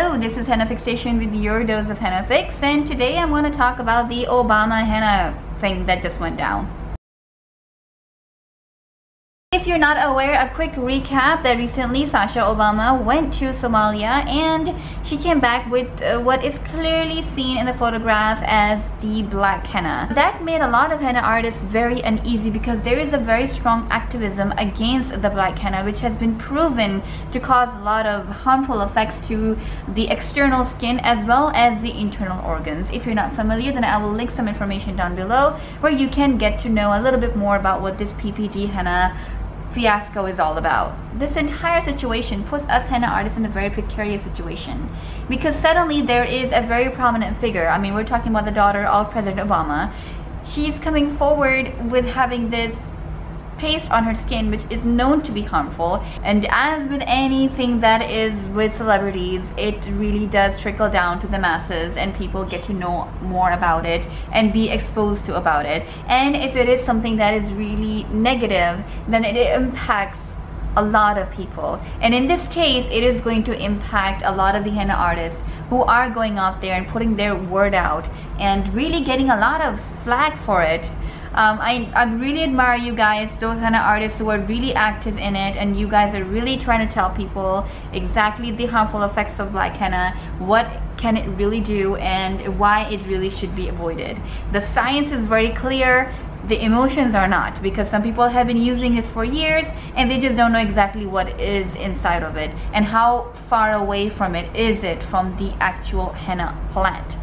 Hello, this is Henna Fixation with your dose of Henna Fix, and today I'm going to talk about the Obama henna thing that just went down. If you're not aware, a quick recap that recently Sasha Obama went to Somalia and she came back with what is clearly seen in the photograph as the black henna. That made a lot of henna artists very uneasy because there is a very strong activism against the black henna, which has been proven to cause a lot of harmful effects to the external skin as well as the internal organs. If you're not familiar, then I will link some information down below where you can get to know a little bit more about what this PPD henna fiasco is all about. This entire situation puts us henna artists in a very precarious situation because suddenly there is a very prominent figure. I mean, we're talking about the daughter of President Obama. She's coming forward with having this paste on her skin which is known to be harmful, and as with anything that is with celebrities, it really does trickle down to the masses and people get to know more about it and be exposed to about it. And if it is something that is really negative, then it impacts a lot of people, and in this case it is going to impact a lot of the henna artists who are going out there and putting their word out and really getting a lot of flack for it. I really admire you guys, those henna artists who are really active in it, and you guys are really trying to tell people exactly the harmful effects of black henna, what can it really do, and why it really should be avoided. The science is very clear, the emotions are not, because some people have been using this for years and they just don't know exactly what is inside of it and how far away from it is it from the actual henna plant.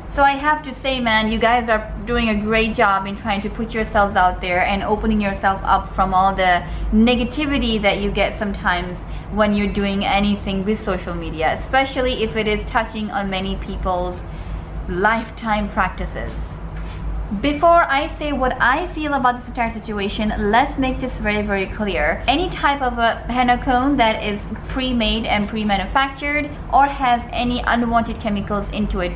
So I have to say, man, you guys are doing a great job in trying to put yourselves out there and opening yourself up from all the negativity that you get sometimes when you're doing anything with social media, especially if it is touching on many people's lifetime practices. Before I say what I feel about this entire situation, let's make this very, very clear. Any type of a henna cone that is pre-made and pre-manufactured or has any unwanted chemicals into it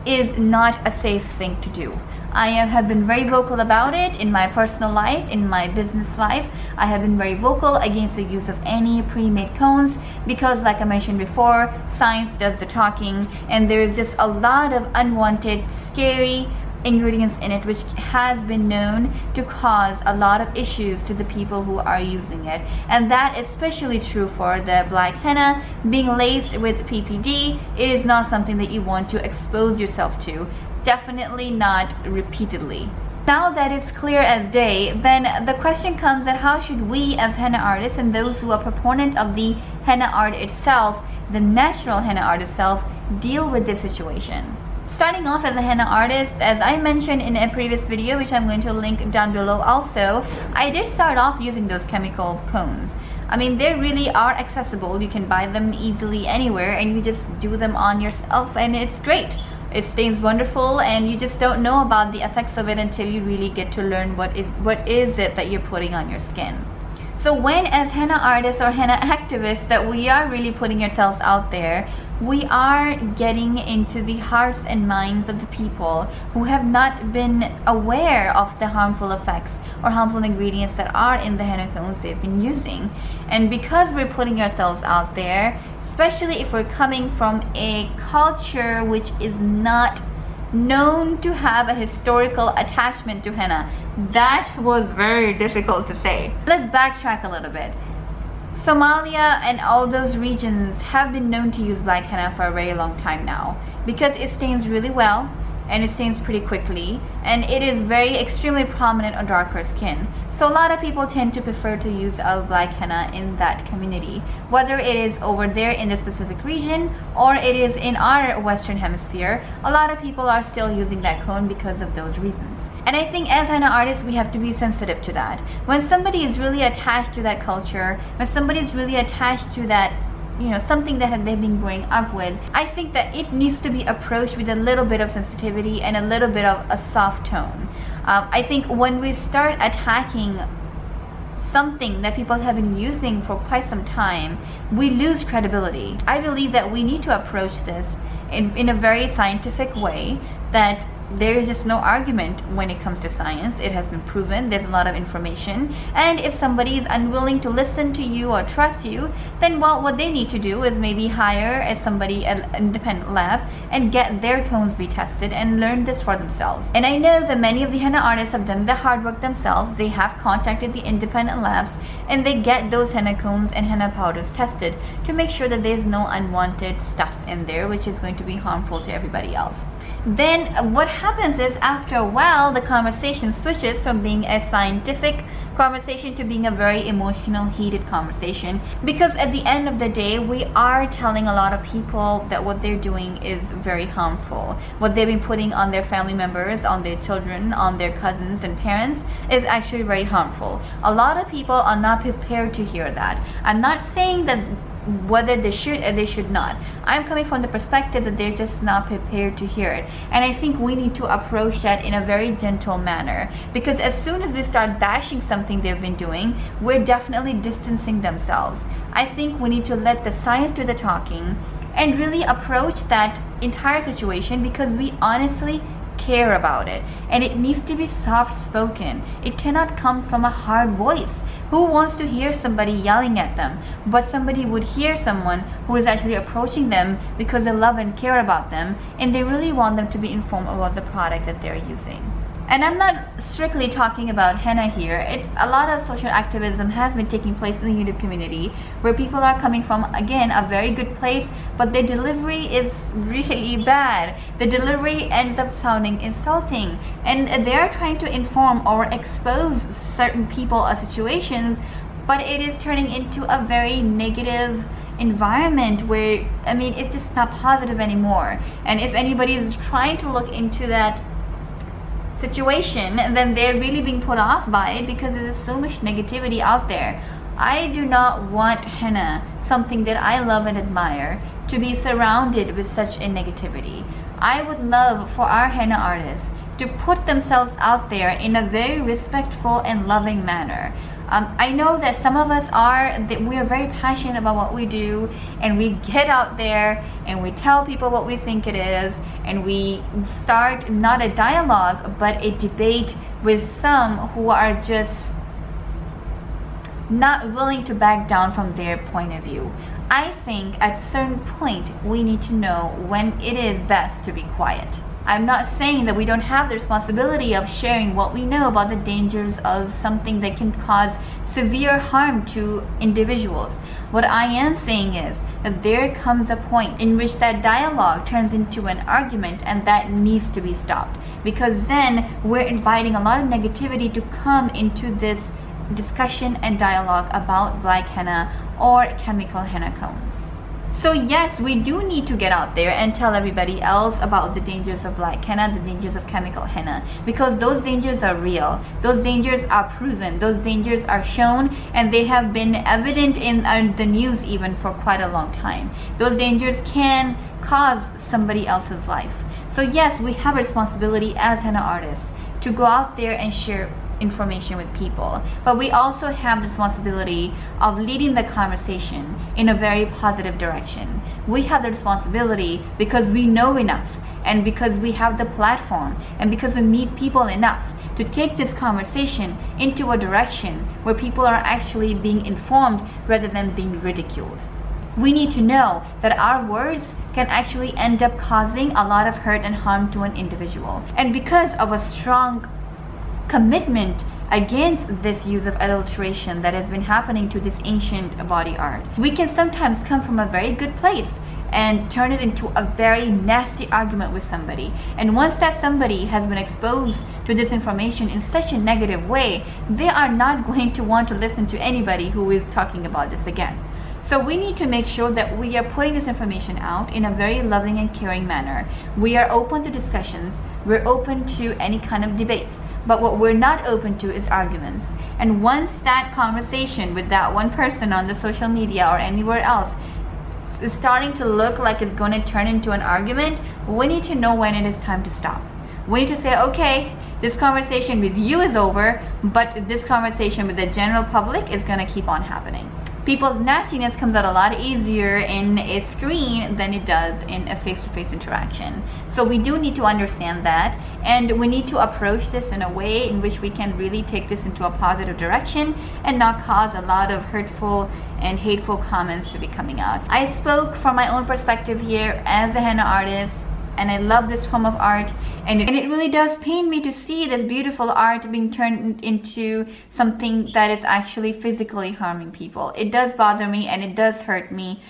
is not a safe thing to do. I have been very vocal about it in my personal life, in my business life. I have been very vocal against the use of any pre-made cones because, like I mentioned before, science does the talking, and there is just a lot of unwanted, scary ingredients in it which has been known to cause a lot of issues to the people who are using it, and that is especially true for the black henna being laced with PPD. It is not something that you want to expose yourself to, definitely not repeatedly. Now that is clear as day, then the question comes that how should we as henna artists and those who are proponent of the henna art itself, the natural henna art itself, deal with this situation? Starting off as a henna artist, as I mentioned in a previous video, which I'm going to link down below also, I did start off using those chemical cones. I mean, they really are accessible. You can buy them easily anywhere and you just do them on yourself and it's great. It stains wonderful, and you just don't know about the effects of it until you really get to learn what is it that you're putting on your skin. So when as henna artists or henna activists that we are really putting ourselves out there, we are getting into the hearts and minds of the people who have not been aware of the harmful effects or harmful ingredients that are in the henna cones they've been using. And because we're putting ourselves out there, especially if we're coming from a culture which is not known to have a historical attachment to henna, that was very difficult to say. Let's backtrack a little bit. Somalia and all those regions have been known to use black henna for a very long time now because it stains really well and it stains pretty quickly, and it is very extremely prominent on darker skin. So a lot of people tend to prefer to use of black henna in that community, whether it is over there in the specific region or it is in our Western Hemisphere. A lot of people are still using that cone because of those reasons. And I think as henna artists, we have to be sensitive to that. When somebody is really attached to that culture, when somebody is really attached to that, you know, something that they've been growing up with, I think that it needs to be approached with a little bit of sensitivity and a little bit of a soft tone. I think when we start attacking something that people have been using for quite some time, we lose credibility. I believe that we need to approach this in a very scientific way, that there is just no argument when it comes to science. It has been proven. There's a lot of information, and if somebody is unwilling to listen to you or trust you, then well, what they need to do is maybe hire somebody at an independent lab and get their cones be tested and learn this for themselves. And I know that many of the henna artists have done the hard work themselves. They have contacted the independent labs and they get those henna cones and henna powders tested to make sure that there's no unwanted stuff in there which is going to be harmful to everybody else. Then what happens is, after a while, the conversation switches from being a scientific conversation to being a very emotional, heated conversation, because at the end of the day, we are telling a lot of people that what they're doing is very harmful. What they've been putting on their family members, on their children, on their cousins and parents is actually very harmful. A lot of people are not prepared to hear that. I'm not saying that whether they should or they should not. I'm coming from the perspective that they're just not prepared to hear it. And I think we need to approach that in a very gentle manner, because as soon as we start bashing something they've been doing, we're definitely distancing themselves. I think we need to let the science do the talking and really approach that entire situation, because we honestly care about it, and it needs to be soft spoken. It cannot come from a hard voice. Who wants to hear somebody yelling at them? But somebody would hear someone who is actually approaching them because they love and care about them, and they really want them to be informed about the product that they're using. And I'm not strictly talking about henna here. It's a lot of social activism has been taking place in the YouTube community, where people are coming from, again, a very good place, but their delivery is really bad. The delivery ends up sounding insulting, and they're trying to inform or expose certain people or situations, but it is turning into a very negative environment where, I mean, it's just not positive anymore. And if anybody is trying to look into that situation, then they're really being put off by it, because there's so much negativity out there. I do not want henna, something that I love and admire, to be surrounded with such a negativity. I would love for our henna artists to put themselves out there in a very respectful and loving manner. I know that some of us we are very passionate about what we do, and we get out there and we tell people what we think it is, and we start not a dialogue but a debate with some who are just not willing to back down from their point of view. I think at a certain point we need to know when it is best to be quiet. I'm not saying that we don't have the responsibility of sharing what we know about the dangers of something that can cause severe harm to individuals. What I am saying is that there comes a point in which that dialogue turns into an argument, and that needs to be stopped, because then we're inviting a lot of negativity to come into this discussion and dialogue about black henna or chemical henna cones. So yes, we do need to get out there and tell everybody else about the dangers of black henna, the dangers of chemical henna, because those dangers are real. Those dangers are proven. Those dangers are shown, and they have been evident in the news even for quite a long time. Those dangers can cause somebody else's life. So yes, we have a responsibility as henna artists to go out there and share information with people, but we also have the responsibility of leading the conversation in a very positive direction. We have the responsibility because we know enough, and because we have the platform, and because we meet people enough to take this conversation into a direction where people are actually being informed rather than being ridiculed. We need to know that our words can actually end up causing a lot of hurt and harm to an individual, and because of a strong commitment against this use of adulteration that has been happening to this ancient body art, we can sometimes come from a very good place and turn it into a very nasty argument with somebody. And once that somebody has been exposed to this information in such a negative way, they are not going to want to listen to anybody who is talking about this again. So we need to make sure that we are putting this information out in a very loving and caring manner. We are open to discussions. We're open to any kind of debates. But what we're not open to is arguments. And once that conversation with that one person on the social media or anywhere else is starting to look like it's going to turn into an argument, we need to know when it is time to stop. We need to say, okay, this conversation with you is over, but this conversation with the general public is going to keep on happening. people's nastiness comes out a lot easier in a screen than it does in a face-to-face interaction. So we do need to understand that, and we need to approach this in a way in which we can really take this into a positive direction and not cause a lot of hurtful and hateful comments to be coming out. I spoke from my own perspective here as a henna artist, and I love this form of art, and it really does pain me to see this beautiful art being turned into something that is actually physically harming people. It does bother me and it does hurt me,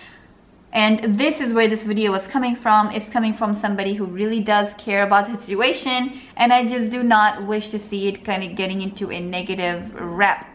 and this is where this video was coming from. It's coming from somebody who really does care about the situation, and I just do not wish to see it kind of getting into a negative rep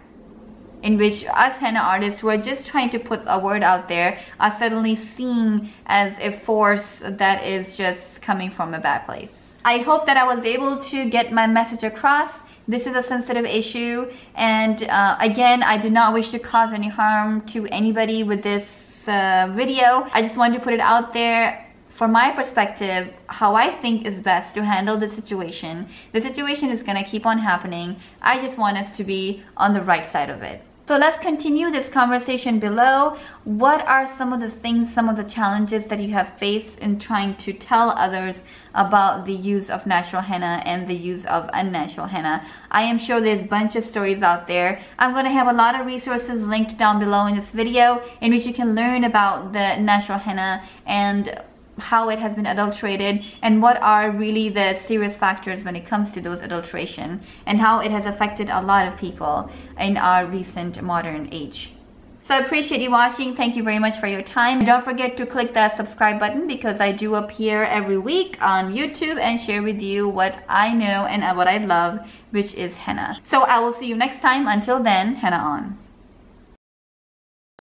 in which us henna artists who are just trying to put a word out there are suddenly seen as a force that is just coming from a bad place. I hope that I was able to get my message across. This is a sensitive issue, and again, I do not wish to cause any harm to anybody with this video. I just wanted to put it out there from my perspective, how I think is best to handle the situation. The situation is gonna keep on happening. I just want us to be on the right side of it. So let's continue this conversation below. What are some of the things, some of the challenges that you have faced in trying to tell others about the use of natural henna and the use of unnatural henna? I am sure there's a bunch of stories out there. I'm going to have a lot of resources linked down below in this video in which you can learn about the natural henna and how it has been adulterated and what are really the serious factors when it comes to those adulteration and how it has affected a lot of people in our recent modern age. So I appreciate you watching. Thank you very much for your time. Don't forget to click that subscribe button because I do appear every week on YouTube and share with you what I know and what I love, which is henna. So I will see you next time. Until then, henna on.